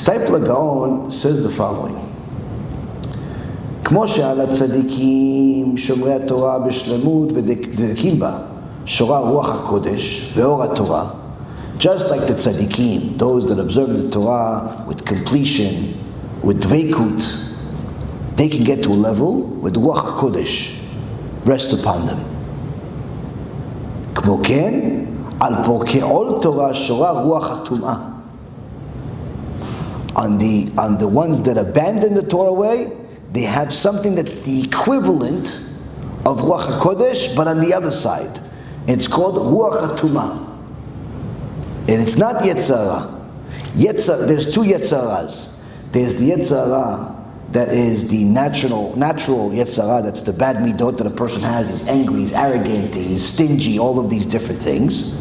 Stipler Gaon says the following. כמו שעל הצדיקים שומרי התורה בשלמות ודבקים בה שורה רוח הקודש ואור התורה, just like the tzaddikim, those that observe the Torah with completion, with dveikut, they can get to a level where the Ruach HaKodesh rests upon them. כמו כן, על פורקי עול תורה שורה רוח HaTumah. On the ones that abandon the Torah way, they have something that's the equivalent of Ruach HaKodesh, but on the other side. It's called Ruach HaTumah. And it's not Yetzirah. There's two Yetziras. There's the Yetzirah that is the natural Yetzirah, that's the bad midot that a person has. He's angry, he's arrogant, he's stingy, all of these different things.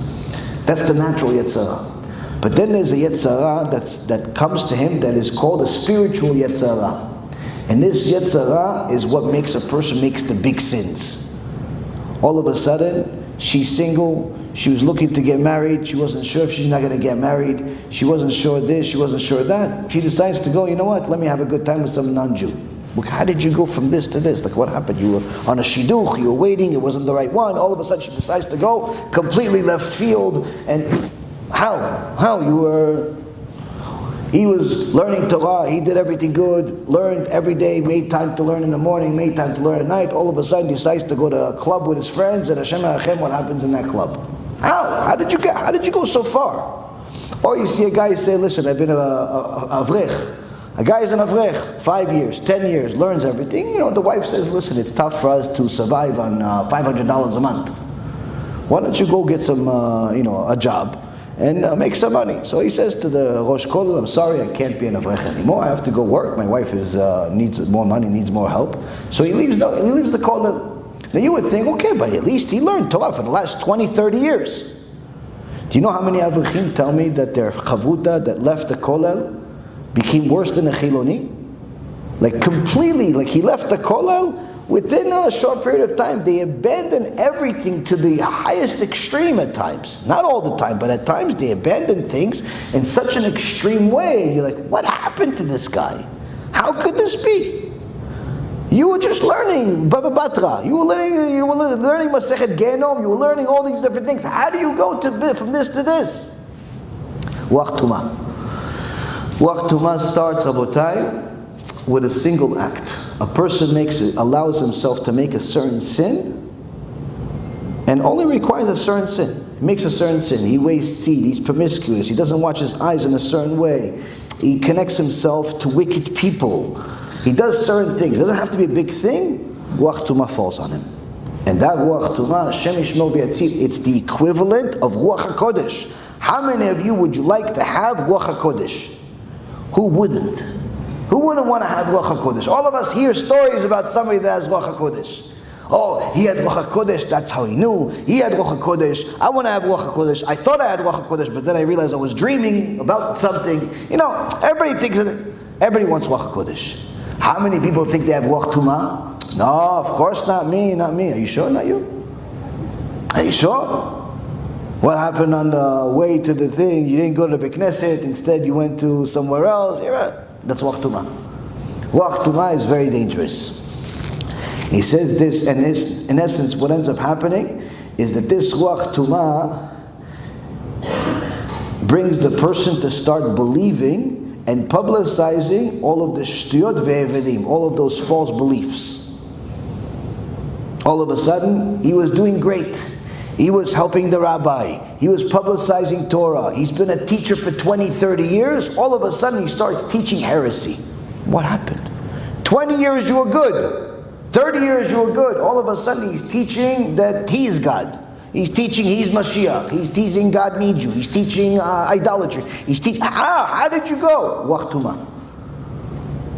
That's the natural Yetzirah. But then there's a Yetzirah that comes to him that is called a spiritual Yetzirah. And this Yetzirah is what makes a person makes the big sins. All of a sudden, she's single, she was looking to get married, she wasn't sure if she's not going to get married, she wasn't sure this, she wasn't sure that. She decides to go, you know what, let me have a good time with some non-Jew. Look, how did you go from this to this? Like, what happened? You were on a shidduch, you were waiting, it wasn't the right one, all of a sudden she decides to go, completely left field, and how? He was learning Torah, he did everything good, learned every day, made time to learn in the morning, made time to learn at night, all of a sudden decides to go to a club with his friends, and Hashem HaChem, what happens in that club? How did you go so far? Or you see a guy say, listen, I've been a avrech. A guy is an avrech, 5 years, 10 years, learns everything. You know, the wife says, listen, it's tough for us to survive on $500 a month. Why don't you go get some, a job and make some money? So he says to the Rosh Kollel, I'm sorry, I can't be an avrech anymore. I have to go work. My wife needs more money, needs more help. So he leaves the kollel. Now you would think, okay, but at least he learned Torah for the last 20, 30 years. Do you know how many avrechim tell me that their chavuta that left the kollel became worse than a chiloni? Like completely, like he left the kollel, within a short period of time, they abandon everything to the highest extreme at times. Not all the time, but at times they abandon things in such an extreme way. And you're like, what happened to this guy? How could this be? You were just learning Baba Batra. You were learning Masechet Genom. You were learning all these different things. How do you go from this to this? Ruach HaTumah. Ruach HaTumah starts, Rabotai, with a single act. A person allows himself to make a certain sin, and only requires a certain sin. He makes a certain sin. He wastes seed. He's promiscuous. He doesn't watch his eyes in a certain way. He connects himself to wicked people. He does certain things. It doesn't have to be a big thing. Ruach HaTumah falls on him. And that Ruach HaTumah, Hashem Yishmor v'Yatzil, it's the equivalent of Ruach HaKodesh. How many of you would you like to have Ruach HaKodesh? Who wouldn't? Who wouldn't want to have Ruach HaKodesh? All of us hear stories about somebody that has Ruach HaKodesh. Oh, he had Ruach HaKodesh, that's how he knew. He had Ruach HaKodesh. I want to have Ruach HaKodesh. I thought I had Ruach HaKodesh, but then I realized I was dreaming about something. You know, everybody wants Ruach HaKodesh. How many people think they have Ruach HaTumah? No, of course not me. Are you sure? Not you? Are you sure? What happened on the way to the thing? You didn't go to the Knesset, instead you went to somewhere else. That's Ruach HaTumah. Ruach HaTumah is very dangerous. He says this, and in essence what ends up happening is that this Ruach HaTumah brings the person to start believing and publicizing all of the shtuyot ve'evedim, all of those false beliefs. All of a sudden, he was doing great. He was helping the rabbi. He was publicizing Torah. He's been a teacher for 20, 30 years. All of a sudden, he starts teaching heresy. What happened? 20 years you were good. 30 years you were good. All of a sudden, he's teaching that he is God. He's teaching he's Mashiach. He's teaching God needs you. He's teaching idolatry. He's teaching. How did you go? Ruach HaTumah.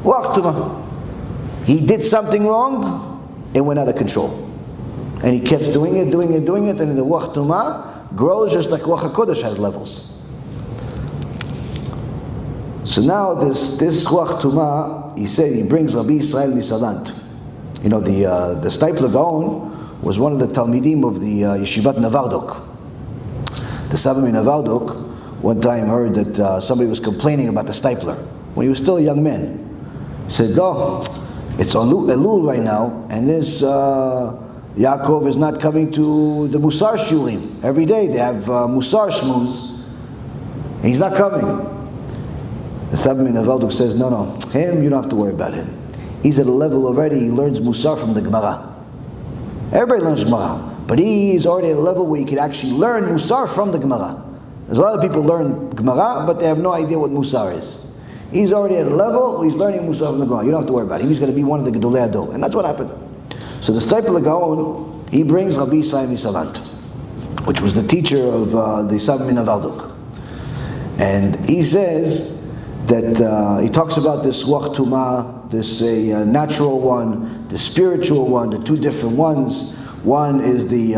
Ruach HaTumah. He did something wrong, it went out of control. And he kept doing it, and the Ruach HaTumah grows just like Ruach HaKodesh has levels. So now this Ruach HaTumah, he said, he brings Rabbi Israel Misalant. You know, the Stipler Gaon was one of the Talmidim of the Yeshivat Navardok. The Sabbath Navardok one time heard that somebody was complaining about the stipler when he was still a young man. He said, "Oh, it's Elul right now, and this Yaakov is not coming to the Musar Shurim. Every day they have Musar Shmuz. He's not coming." The Sabbamin of Valduk says, no, him, you don't have to worry about him. He's at a level already, he learns Musar from the Gemara. Everybody learns Gemara, but he's already at a level where he can actually learn Musar from the Gemara. There's a lot of people learn Gemara, but they have no idea what Musar is. He's already at a level where he's learning Musar from the Gemara. You don't have to worry about him. He's going to be one of the Gedolei Ador. And that's what happened. So the Stipler Gaon, he brings Rabbi Yisrael Misalant, which was the teacher of the Sabbamin of Valduk. And he says that he talks about this Ruach HaTumah, this natural one, the spiritual one, the two different ones. One is the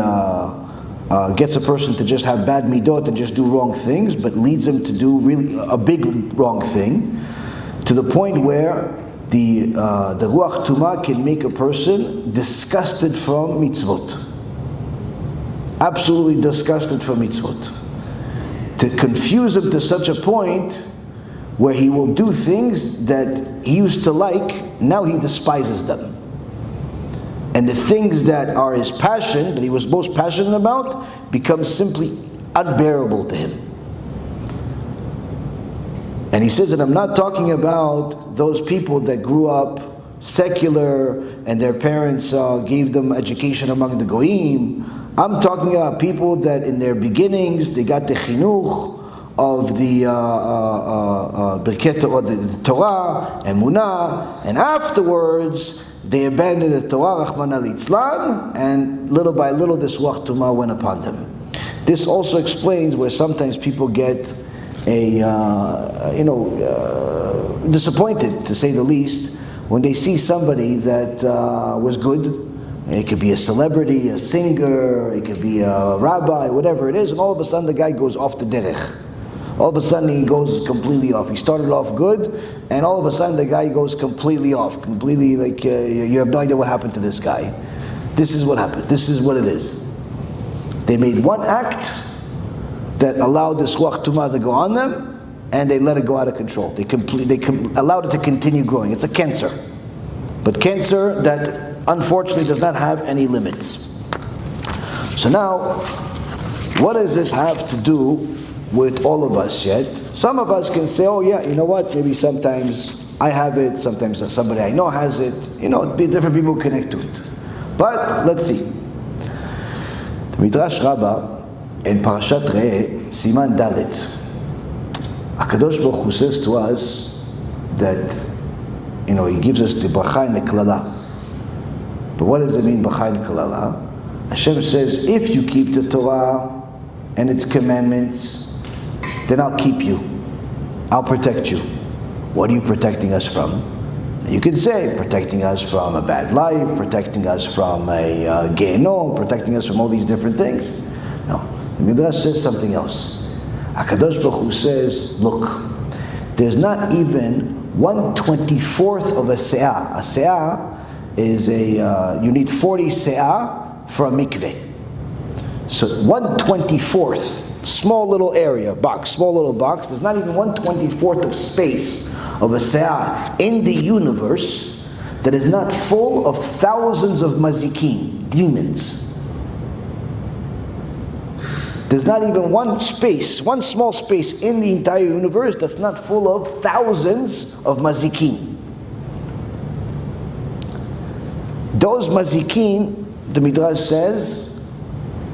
gets a person to just have bad midot and just do wrong things, but leads him to do really a big wrong thing, to the point where the Ruach HaTumah can make a person disgusted from mitzvot. Absolutely disgusted from mitzvot. To confuse him to such a point where he will do things that he used to like, now he despises them. And the things that are his passion, that he was most passionate about, become simply unbearable to him. And he says that I'm not talking about those people that grew up secular and their parents gave them education among the goyim. I'm talking about people that in their beginnings, they got the chinuch of the Birket or the Torah and Munah, and afterwards they abandoned the Torah, Rahmana litzlan, and little by little this Ruach HaTumah went upon them. This also explains where sometimes people get disappointed, to say the least, when they see somebody that was good. It could be a celebrity, a singer, it could be a rabbi, whatever it is, and all of a sudden the guy goes off the derech. All of a sudden he goes completely off. He started off good, and all of a sudden the guy goes completely off. Completely like, you have no idea what happened to this guy. This is what happened. This is what it is. They made one act that allowed this Ruach HaTumah to go on them, and they let it go out of control. They allowed it to continue growing. It's a cancer. But cancer that unfortunately does not have any limits. So now, what does this have to do with all of us yet? Some of us can say, oh yeah, you know what, maybe sometimes I have it, sometimes somebody I know has it, different people connect to it. But let's see. The Midrash Rabbah in Parashat Re'eh, Siman Dalet, HaKadosh Baruch Hu says to us that, He gives us the bracha and the klala. But what does it mean, bracha and klala? Hashem says, if you keep the Torah and its commandments, then I'll keep you. I'll protect you. What are you protecting us from? You can say, protecting us from a bad life, protecting us from a gehenom, protecting us from all these different things. No, the Midrash says something else. HaKadosh Baruch Hu says, look, there's not even 1/24 of a se'ah. A se'ah is you need 40 se'ah for a mikveh. So 1/24, small little area, small little box, there's not even 1/24 of space of a se'ah in the universe that is not full of thousands of mazikin, demons. There's not even one small space in the entire universe that's not full of thousands of mazikin. Those mazikin, the Midrash says,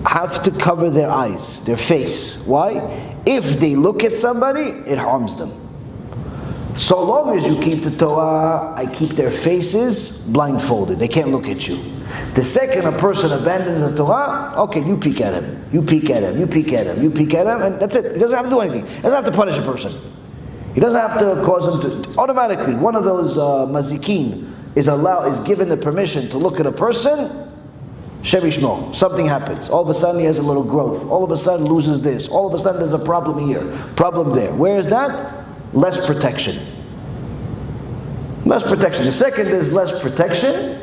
have to cover their eyes, their face. Why? If they look at somebody, it harms them. So long as you keep the Torah, I keep their faces blindfolded. They can't look at you. The second a person abandons the Torah, okay, you peek at him, you peek at him, you peek at him, you peek at him, and that's it. He doesn't have to do anything. He doesn't have to punish a person. He doesn't have to cause him to, automatically, one of those mazikin is given the permission to look at a person, Shem Yishmo, something happens. All of a sudden he has a little growth. All of a sudden loses this. All of a sudden there's a problem here, problem there. Where is that? Less protection. Less protection. The second there's less protection,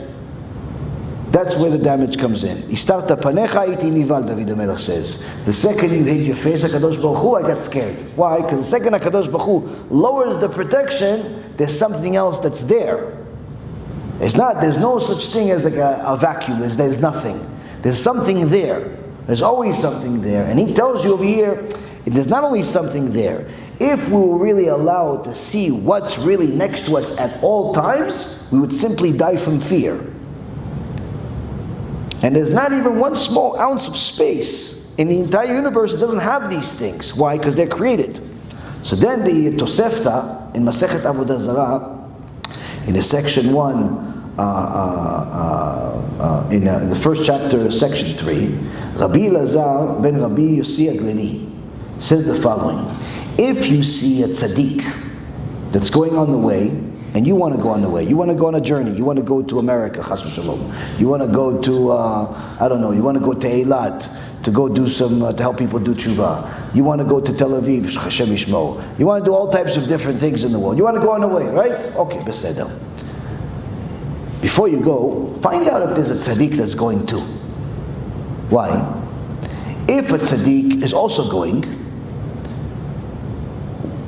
That's where the damage comes in. Istarta panecha iti nival, David HaMelech says. The second you hit your face, HaKadosh Baruch Hu, I got scared. Why? Because the second HaKadosh Baruch Hu lowers the protection, there's something else that's there. There's no such thing as like a vacuum. There's nothing. There's something there. There's always something there. And he tells you over here, there's not only something there. If we were really allowed to see what's really next to us at all times, we would simply die from fear. And there's not even one small ounce of space in the entire universe that doesn't have these things. Why? Because they're created. So then the Tosefta in Masechet Avodah Zarah, in the section 1, in the first chapter, section 3, Rabbi Lazar ben Rabbi Yossi Aglili says the following: if you see a tzaddik that's going on the way, and you want to go on the way, you want to go on a journey, you want to go to America, chas v'shalom, you want to go to, you want to go to Eilat, to go do to help people do tshuva, you want to go to Tel Aviv, Hashem Yishmo, you want to do all types of different things in the world, you want to go on the way, right? Okay, beseder. Before you go, find out if there's a tzaddik that's going too. Why? If a tzaddik is also going,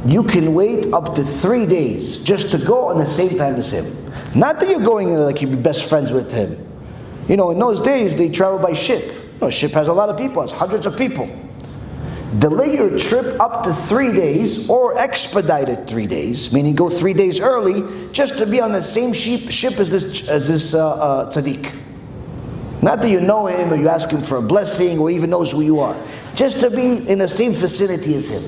you can wait up to 3 days just to go on the same time as him. Not that you're going like you'd be best friends with him. In those days they travel by ship. A ship has a lot of people, it's hundreds of people. Delay your trip up to 3 days, or expedite it 3 days, meaning go 3 days early, just to be on the same ship as this tzaddik. Not that you know him, or you ask him for a blessing, or even knows who you are. Just to be in the same vicinity as him.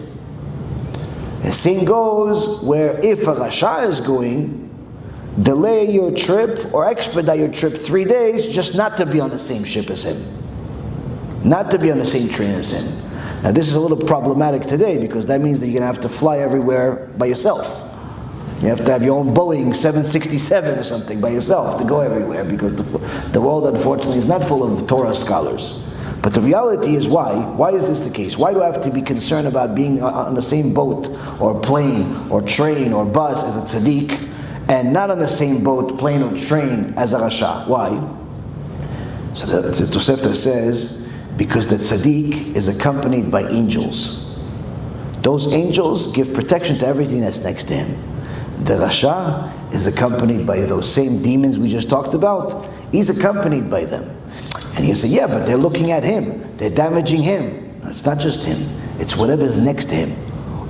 The same goes where if a Rasha is going, delay your trip or expedite your trip 3 days, just not to be on the same ship as him. Not to be on the same train as him. Now this is a little problematic today, because that means that you're going to have to fly everywhere by yourself. You have to have your own Boeing 767 or something by yourself to go everywhere, because the world unfortunately is not full of Torah scholars. But the reality is why? Why is this the case? Why do I have to be concerned about being on the same boat or plane or train or bus as a tzaddik, and not on the same boat, plane or train as a Rasha? Why? So the Tosefta says, because the tzaddik is accompanied by angels. Those angels give protection to everything that's next to him. The Rasha is accompanied by those same demons we just talked about. He's accompanied by them. And you say, yeah, but they're looking at him. They're damaging him. No, it's not just him. It's whatever's next to him.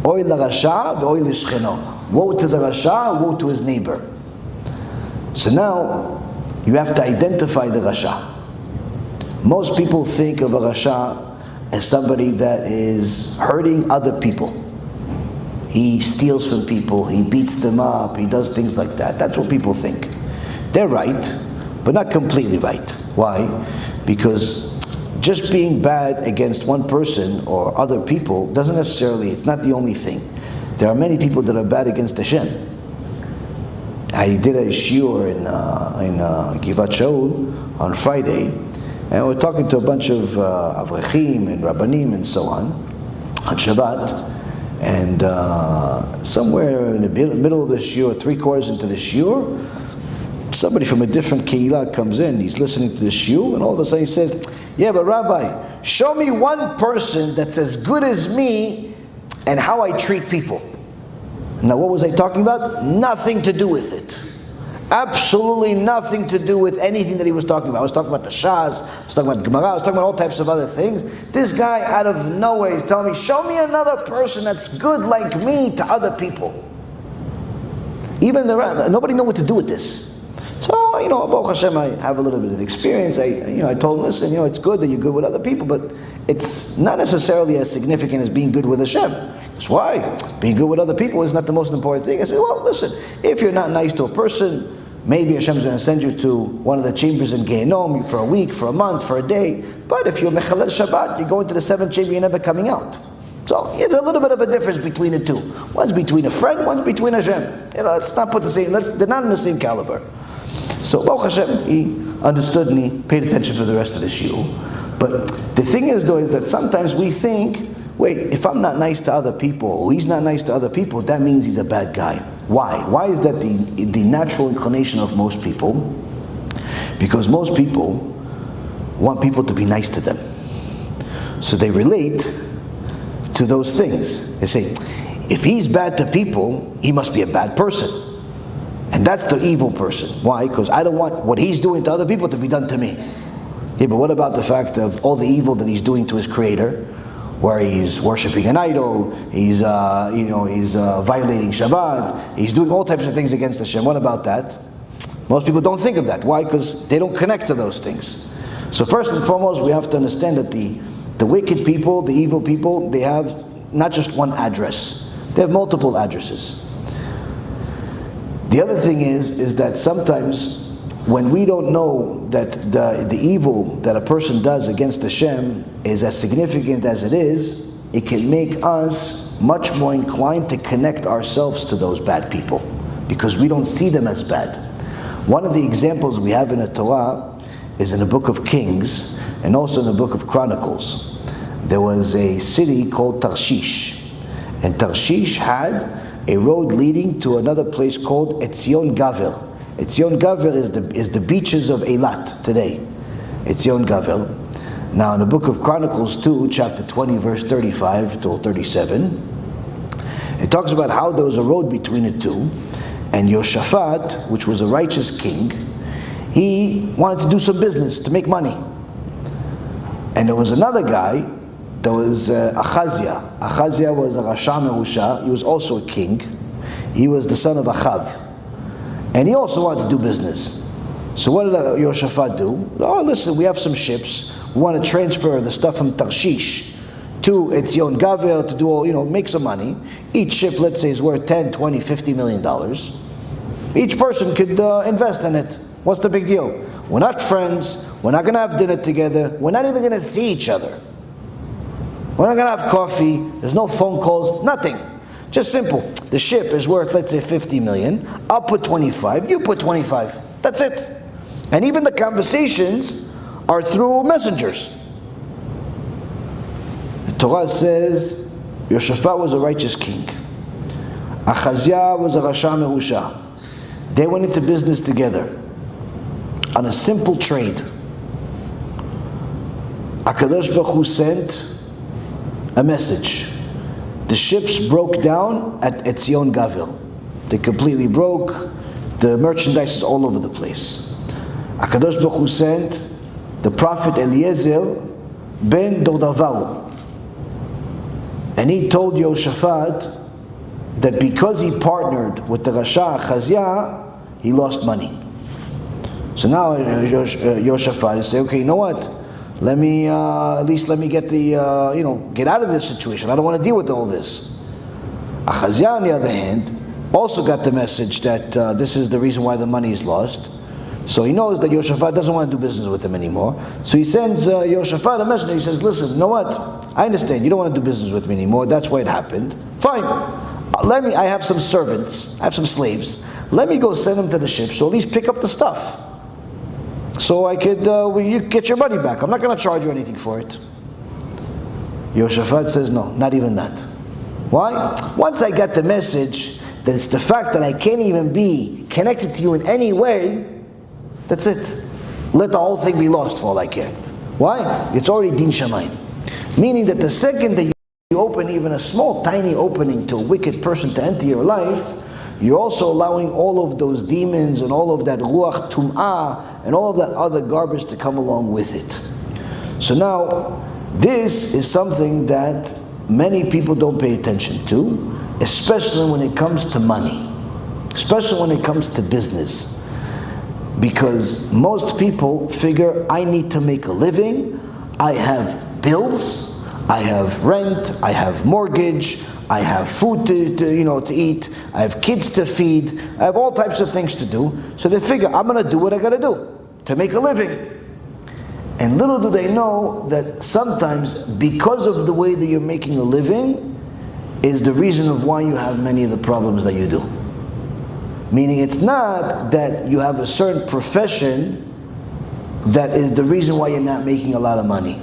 Oy la Rasha v'oy l'shcheno. Woe to the Rasha, woe to his neighbor. So now, you have to identify the Rasha. Most people think of a Rasha as somebody that is hurting other people. He steals from people, he beats them up, he does things like that. That's what people think. They're right, but not completely right. Why? Because just being bad against one person or other people doesn't necessarily, it's not the only thing. There are many people that are bad against Hashem. I did a shiur in Givat Shaul on Friday, and we're talking to a bunch of Avrechim and Rabbanim and so on Shabbat. And somewhere in the middle of the shiur, 3/4 into the shiur, somebody from a different keilah comes in, he's listening to the shiur, and all of a sudden he says, yeah, but Rabbi, show me one person that's as good as me and how I treat people. Now what was I talking about? Nothing to do with it. Absolutely nothing to do with anything that he was talking about. I was talking about the Shas, I was talking about Gemara, I was talking about all types of other things. This guy out of nowhere is telling me, show me another person that's good like me to other people. Even nobody knew what to do with this. So, Baruch Hashem, I have a little bit of experience. I told him, listen, it's good that you're good with other people, but it's not necessarily as significant as being good with Hashem. That's why. Being good with other people is not the most important thing. I said, well, listen, if you're not nice to a person, maybe Hashem's going to send you to one of the chambers in Gehenom for a week, for a month, for a day. But if you're Mechalel Shabbat, you go into the 7th chamber, you're never coming out. So there's a little bit of a difference between the two. One's between a friend, one's between Hashem. Let's not put the same, they're not in the same caliber. So Baruch Hashem, he understood and he paid attention for the rest of the shiur. But the thing is though, is that sometimes we think, wait, if I'm not nice to other people, or he's not nice to other people, that means he's a bad guy. Why? Why is that the natural inclination of most people? Because most people want people to be nice to them. So they relate to those things. They say, if he's bad to people, he must be a bad person. And that's the evil person. Why? Because I don't want what he's doing to other people to be done to me. Yeah, but what about the fact of all the evil that he's doing to his creator? Where he's worshiping an idol, he's violating Shabbat, he's doing all types of things against Hashem. What about that? Most people don't think of that. Why? Because they don't connect to those things. So first and foremost, we have to understand that the wicked people, the evil people, they have not just one address. They have multiple addresses. The other thing is that sometimes when we don't know that the evil that a person does against Hashem is as significant as it is, it can make us much more inclined to connect ourselves to those bad people because we don't see them as bad. One of the examples we have in the Torah is in the book of Kings and also in the book of Chronicles. There was a city called Tarshish, and Tarshish had a road leading to another place called Etzion Gaver. Etzion Gaver is the beaches of Eilat today. Etzion Gaver. Now in the book of Chronicles 2, chapter 20, verse 35 till 37, it talks about how there was a road between the two, and Yoshaphat, which was a righteous king, he wanted to do some business, to make money. And there was another guy, there was Achaziah. Achaziah was a Rasha Merusha. He was also a king. He was the son of Achav. And he also wanted to do business. So what did Yoshaphat do? Oh, listen, we have some ships. We want to transfer the stuff from Tarshish to Etzion Gaver to do all, make some money. Each ship, let's say, is worth 10, 20, 50 million dollars. Each person could invest in it. What's the big deal? We're not friends. We're not going to have dinner together. We're not even going to see each other. We're not going to have coffee. There's no phone calls. Nothing. Just simple. The ship is worth, let's say, 50 million. I'll put 25. You put 25. That's it. And even the conversations are through messengers. The Torah says, Yoshaphat was a righteous king. Achaziah was a Rasha Merusha. They went into business together on a simple trade. HaKadosh Baruch Hu sent a message. The ships broke down at Etzion Gaver. They completely broke. The merchandise is all over the place. HaKadosh Baruch Hu sent the prophet Eliezer ben Dodavahu. And he told Yoshaphat that because he partnered with the Rasha Achaziah, he lost money. So now Yoshaphat is saying, okay, you know what? Let me at least let me get get out of this situation. I don't want to deal with all this. Achaziah, on the other hand, also got the message that this is the reason why the money is lost. So he knows that Yoshaphat doesn't want to do business with him anymore. So he sends Yoshaphat a message. He says, listen, you know what? I understand. You don't want to do business with me anymore. That's why it happened. Fine. I have some servants. I have some slaves. Let me go send them to the ship. So at least pick up the stuff. So I could, you get your money back. I'm not going to charge you anything for it. Yoshaphat says, no, not even that. Why? Once I got the message that it's the fact that I can't even be connected to you in any way, that's it. Let the whole thing be lost for all I care. Why? It's already din shamayim. Meaning that the second that you open even a small, tiny opening to a wicked person to enter your life, you're also allowing all of those demons and all of that Ruach HaTumah and all of that other garbage to come along with it. So now, this is something that many people don't pay attention to, especially when it comes to money, especially when it comes to business. Because most people figure, I need to make a living, I have bills, I have rent, I have mortgage, I have food to eat, I have kids to feed, I have all types of things to do. So they figure, I'm going to do what I got to do to make a living. And little do they know that sometimes because of the way that you're making a living is the reason of why you have many of the problems that you do. Meaning it's not that you have a certain profession that is the reason why you're not making a lot of money.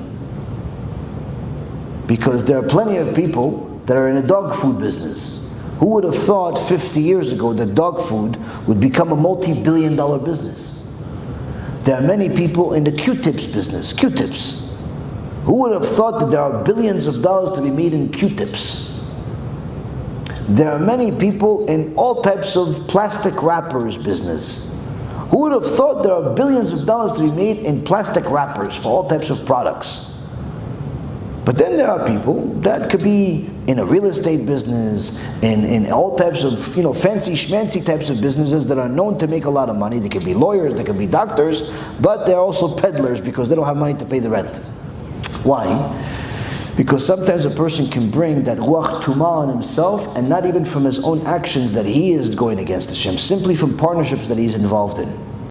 Because there are plenty of people that are in a dog food business. Who would have thought 50 years ago that dog food would become a multi-billion-dollar business? There are many people in the Q-tips business. Q-tips. Who would have thought that there are billions of dollars to be made in Q-tips? There are many people in all types of plastic wrappers business. Who would have thought there are billions of dollars to be made in plastic wrappers for all types of products? But then there are people that could be in a real estate business, in all types of fancy schmancy types of businesses that are known to make a lot of money. They could be lawyers, they could be doctors, but they're also peddlers because they don't have money to pay the rent. Why? Because sometimes a person can bring that Ruach HaTumah on himself, and not even from his own actions that he is going against Hashem, simply from partnerships that he's involved in.